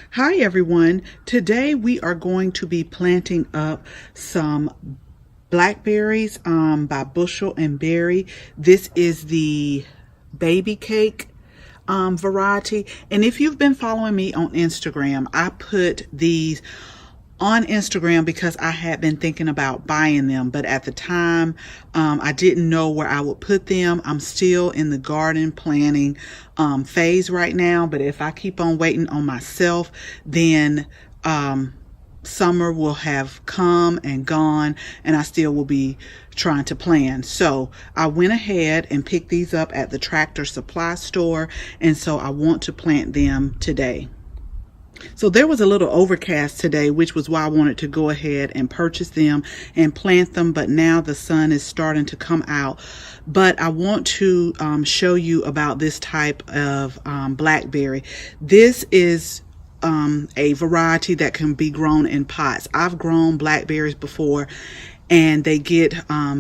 Hi everyone. Today we are going to be planting up some blackberries by Bushel and Berry. This is the baby cake variety. And if you've been following me on Instagram, I put these on Instagram because I had been thinking about buying them, but at the time I didn't know where I would put them. I'm still in the garden planning phase right now, but if I keep on waiting on myself, then summer will have come and gone and I still will be trying to plan. So I went ahead and picked these up at the Tractor Supply store, and so I want to plant them today. So there was a little overcast today, which was why I wanted to go ahead and purchase them and plant them, but now the sun is starting to come out. But I want to show you about this type of blackberry. This is a variety that can be grown in pots. I've grown blackberries before and they get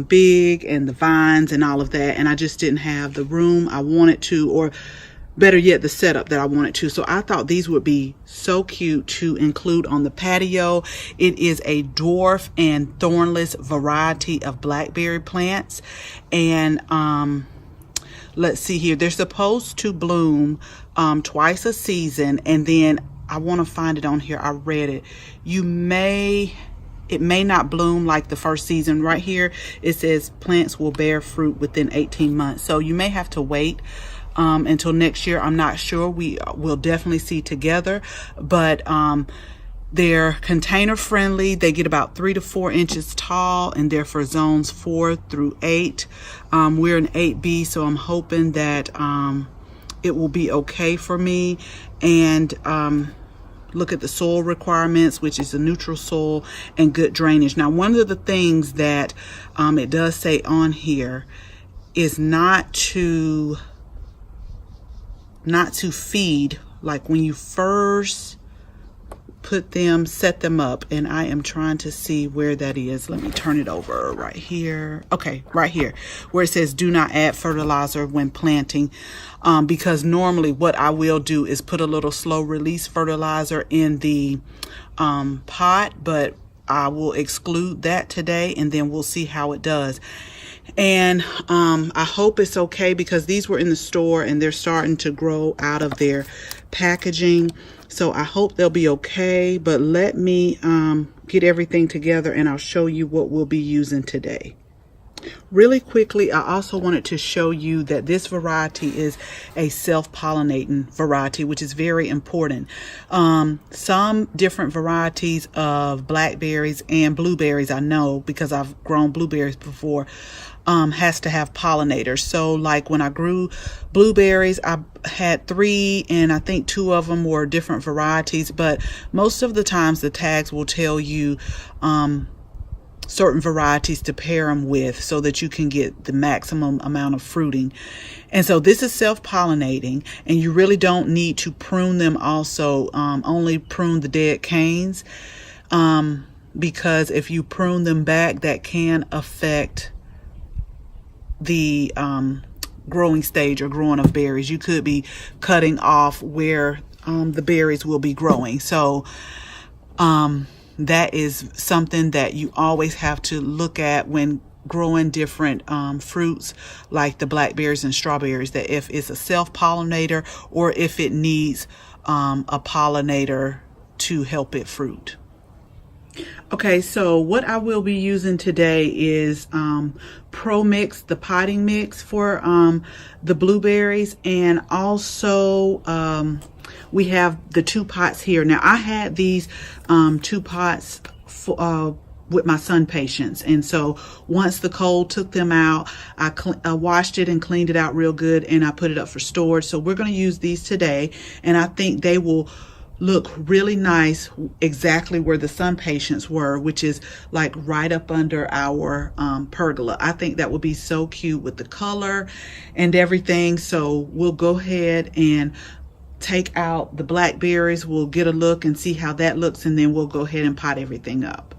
big, and the vines and all of that, and I just didn't have the room I wanted to, or better yet, the setup that I wanted to. So I thought these would be so cute to include on the patio. It is a dwarf and thornless variety of blackberry plants. And let's see here. They're supposed to bloom twice a season. And then I want to find it on here. I read it. It may not bloom like the first season. Right here, it says plants will bear fruit within 18 months. So you may have to wait until next year. I'm not sure. We will definitely see together, but they're container friendly. They get about 3 to 4 inches tall, and they're for zones 4 through 8. We're in 8B, so I'm hoping that it will be okay for me. And look at the soil requirements, which is a neutral soil and good drainage. Now, one of the things that it does say on here is not to feed, like when you first set them up. And I am trying to see where that is. Let me turn it over right here. Okay, right here where it says do not add fertilizer when planting, because normally what I will do is put a little slow release fertilizer in the pot, but I will exclude that today, and then we'll see how it does. And I hope it's okay, because these were in the store and they're starting to grow out of their packaging. So I hope they'll be okay, but let me get everything together and I'll show you what we'll be using today. Really quickly, I also wanted to show you that this variety is a self-pollinating variety, which is very important. Some different varieties of blackberries and blueberries, I know because I've grown blueberries before, has to have pollinators. So like when I grew blueberries, I had 3, and I think 2 of them were different varieties, but most of the times the tags will tell you certain varieties to pair them with so that you can get the maximum amount of fruiting. And so this is self-pollinating, and you really don't need to prune them also. Only prune the dead canes, because if you prune them back, that can affect the growing stage or growing of berries. You could be cutting off where the berries will be growing. So that is something that you always have to look at when growing different fruits like the blackberries and strawberries, that if it's a self-pollinator or if it needs a pollinator to help it fruit. Okay, so what I will be using today is Pro Mix, the potting mix for the blueberries, and also we have the 2 pots here. Now I had these 2 pots with my sun patients, and so once the cold took them out, I washed it and cleaned it out real good, and I put it up for storage. So we're going to use these today, and I think they will look really nice exactly where the sun patients were, which is like right up under our pergola. I think that would be so cute with the color and everything. So we'll go ahead and take out the blackberries. We'll get a look and see how that looks, and then we'll go ahead and pot everything up.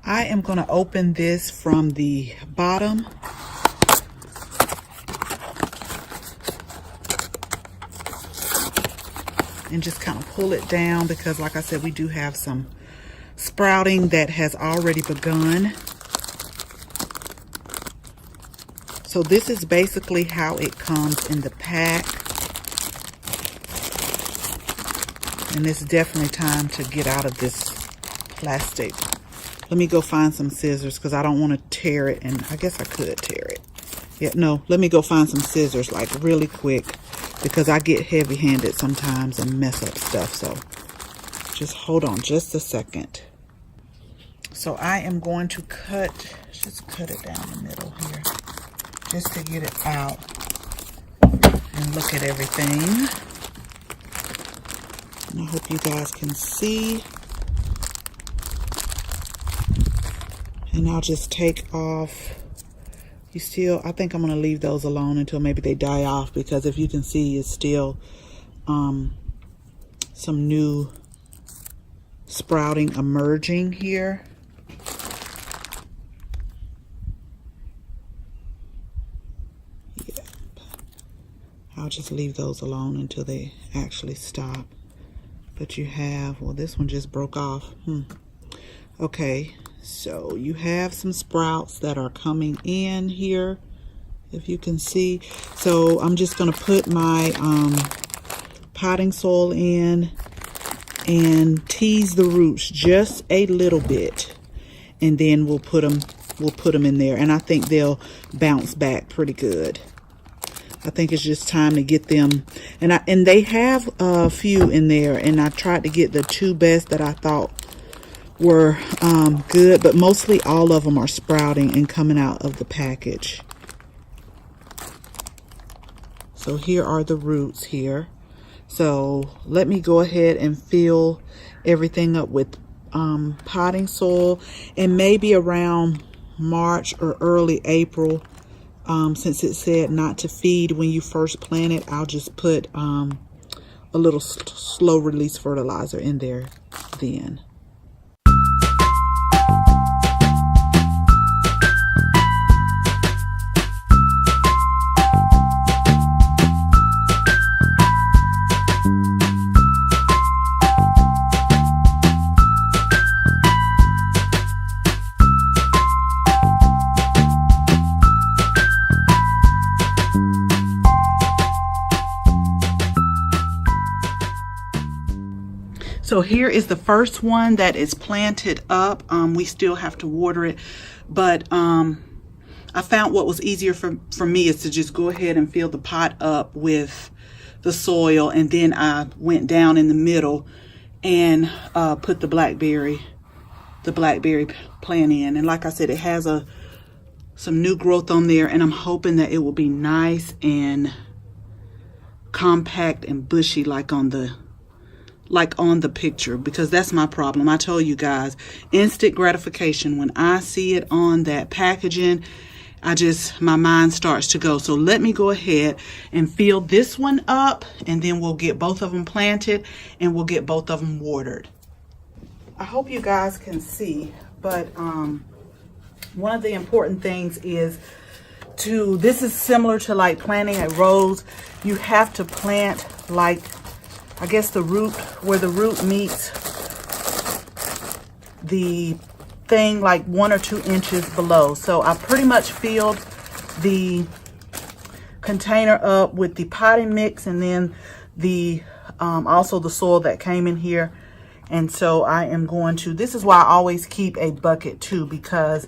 I am going to open this from the bottom. and just kind of pull it down because, like I said, we do have some sprouting that has already begun. So this is basically how it comes in the pack. And it's definitely time to get out of this plastic. Let me go find some scissors because I don't want to tear it. And I guess I could tear it. Yeah, no, let me go find some scissors like really quick because I get heavy-handed sometimes and mess up stuff. So just hold on just a second. So I am going to just cut it down the middle here just to get it out and look at everything. And I hope you guys can see. And I'll just take off. I think I'm going to leave those alone until maybe they die off, because if you can see, it's still some new sprouting emerging here. Yep. I'll just leave those alone until they actually stop. But you have, well, this one just broke off. Okay, so you have some sprouts that are coming in here, if you can see. So I'm just going to put my potting soil in and tease the roots just a little bit, and then we'll put them in there, and I think they'll bounce back pretty good. I think it's just time to get them, and they have a few in there, and I tried to get the 2 best that I thought were good, but mostly all of them are sprouting and coming out of the package. So here are the roots here. So let me go ahead and fill everything up with potting soil, and maybe around March or early April, since it said not to feed when you first plant it, I'll just put a little slow release fertilizer in there then. So here is the first one that is planted up. We still have to water it, but I found what was easier for me is to just go ahead and fill the pot up with the soil, and then I went down in the middle and put the blackberry plant in. And like I said, it has some new growth on there, and I'm hoping that it will be nice and compact and bushy like on the picture, because that's my problem. I told you guys, instant gratification. When I see it on that packaging, my mind starts to go. So let me go ahead and fill this one up, and then we'll get both of them planted and we'll get both of them watered. I hope you guys can see, but one of the important things is this is similar to like planting a rose. You have to plant like, I guess where the root meets the thing, like 1 or 2 inches below. So I pretty much filled the container up with the potting mix, and then also the soil that came in here. And so I am going to, this is why I always keep a bucket too, because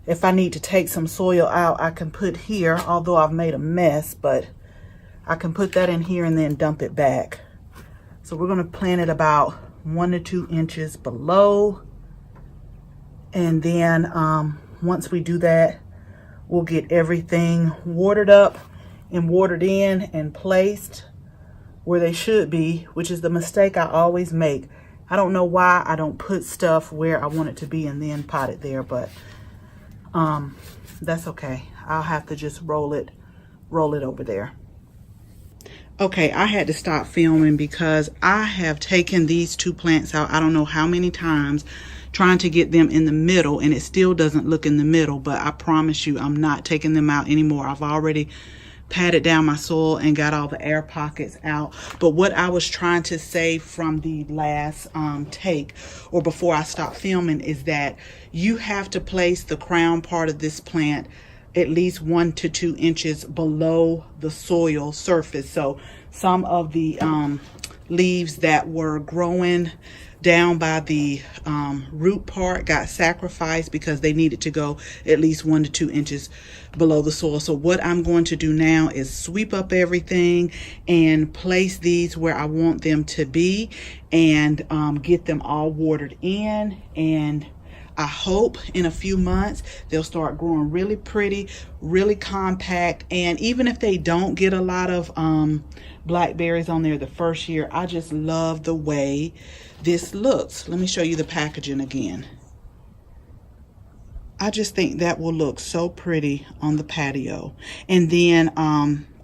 if I need to take some soil out, I can put here, although I've made a mess, but I can put that in here and then dump it back. So we're going to plant it about 1 to 2 inches below. And then once we do that, we'll get everything watered up and watered in and placed where they should be, which is the mistake I always make. I don't know why I don't put stuff where I want it to be and then pot it there, but that's okay. I'll have to just roll it over there. Okay, I had to stop filming because I have taken these 2 plants out I don't know how many times trying to get them in the middle, and it still doesn't look in the middle, but I promise you I'm not taking them out anymore. I've already patted down my soil and got all the air pockets out. But what I was trying to say from the last take, or before I stopped filming, is that you have to place the crown part of this plant at least 1 to 2 inches below the soil surface. So some of the leaves that were growing down by the root part got sacrificed because they needed to go at least 1 to 2 inches below the soil. So what I'm going to do now is sweep up everything and place these where I want them to be, and get them all watered in. And I hope in a few months they'll start growing really pretty, really compact. And even if they don't get a lot of blackberries on there the first year, I just love the way this looks. Let me show you the packaging again. I just think that will look so pretty on the patio. And then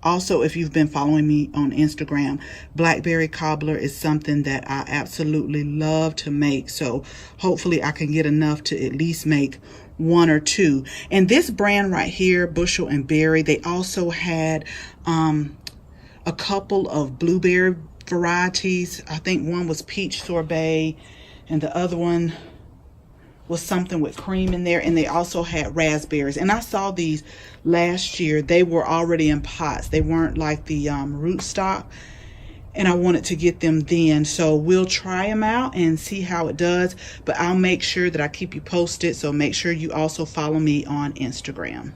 also, if you've been following me on Instagram, blackberry cobbler is something that I absolutely love to make. So hopefully I can get enough to at least make 1 or 2. And this brand right here, Bushel and Berry, they also had a couple of blueberry varieties. I think one was peach sorbet and the other one was something with cream in there, and they also had raspberries. And I saw these last year. They were already in pots. They weren't like the rootstock, and I wanted to get them then. So we'll try them out and see how it does, but I'll make sure that I keep you posted. So make sure you also follow me on Instagram.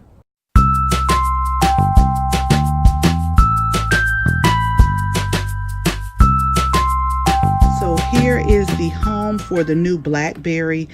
So here is the home for the new blackberry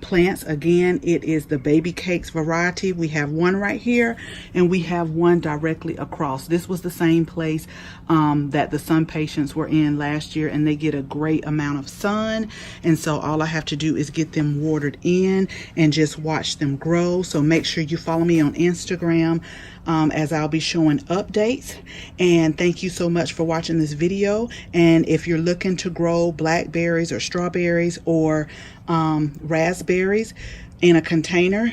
plants. Again, it is the baby cakes variety. We have one right here and we have one directly across. This was the same place that the sun patients were in last year, and they get a great amount of sun, and so all I have to do is get them watered in and just watch them grow. So make sure you follow me on Instagram as I'll be showing updates. And thank you so much for watching this video. And if you're looking to grow blackberries or strawberries or raspberries in a container,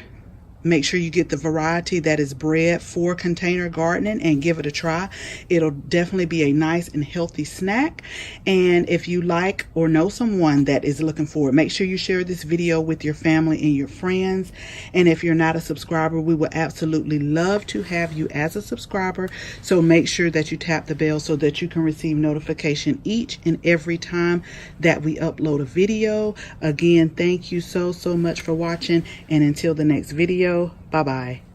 make sure you get the variety that is bred for container gardening and give it a try. It'll definitely be a nice and healthy snack. And if you like or know someone that is looking for it, make sure you share this video with your family and your friends. And if you're not a subscriber, we would absolutely love to have you as a subscriber. So make sure that you tap the bell so that you can receive notification each and every time that we upload a video. Again, thank you so much for watching, and until the next video, bye-bye.